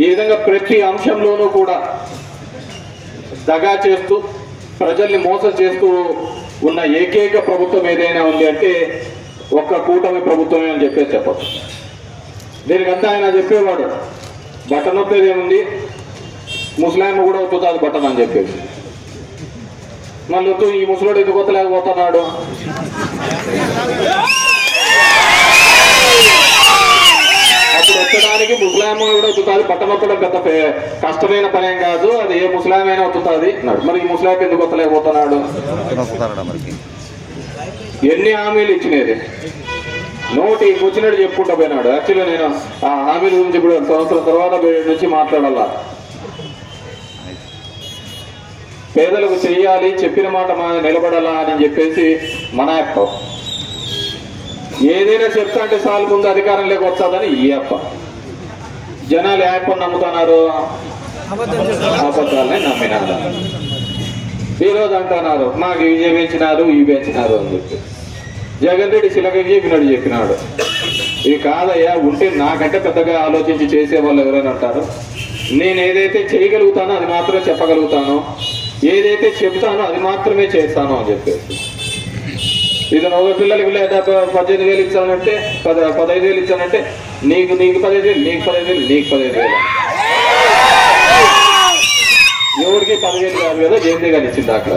ఈ విధంగా ప్రతి అంశంలోనూ కూడా దగా చేస్తూ ప్రజల్ని మోసం చేస్తూ ఉన్న ఏకైక ప్రభుత్వం ఏదైనా ఉంది అంటే ఒక్క కూటమి ప్రభుత్వమే అని చెప్పొచ్చు. దీనికంతా ఆయన చెప్పేవాడు బటన్ నొప్పేది ఏముంది, ముస్లాం కూడా ఒత్తుతుంది బటన్ అని చెప్పేసి. మళ్ళీ ఈ ముసలోడు ఎందుకు ఒత్తలేకపోతున్నాడు? అప్పుడు వచ్చడానికి ముస్లాం కూడా ఒత్తుతుంది, బట్టన్ నొక్కడం పెద్ద కష్టమైన పనేం కాదు, అది ఏ ముస్లాం అయినా ఒత్తుతుంది అన్నాడు. మరి ఈ ముస్లాం ఎందుకు ఒత్తలేకపోతున్నాడు? ఎన్ని హామీలు ఇచ్చినది, నోటి వచ్చినట్టు చెప్పుకుంటూ పోయినాడు. యాక్చువల్గా నేను ఆ హామీల గురించి ఇప్పుడు సంవత్సరం తర్వాత నుంచి మాట్లాడాలా. పేదలకు చెయ్యాలి, చెప్పిన మాట నిలబడాలా అని చెప్పేసి మన అప్ప ఏదైనా చెప్తా అంటే సాల్ ముందు అధికారంలోకి వచ్చాదని ఈ అప్ప. జనాలు యాప్ నమ్ముతున్నారు, అబద్ధాలనే నమ్మినారు. ఈరోజు అంటున్నారు మాకు ఇవి పెంచినారు ఇవి పెంచినారు అని చెప్పి. జగన్ రెడ్డి శిలకకి చెప్పినాడు. ఇవి కాదయ్యా, ఉంటే నాకంటే పెద్దగా ఆలోచించి చేసేవాళ్ళు ఎవరైనా అంటారు. నేను ఏదైతే చేయగలుగుతానో అది మాత్రమే చెప్పగలుగుతాను, ఏదైతే చెబుతానో అది మాత్రమే చేస్తాను అని చెప్పేసి. ఇది ఒక పిల్లలకి 18,000 ఇచ్చానంటే 15,000 ఇచ్చానంటే నీకు 15,000, నీకు 15,000, నీకు 15,000. ఎవరికి 15,000 కాదు కదా, జయంతి గారు ఇచ్చింది అక్కడ.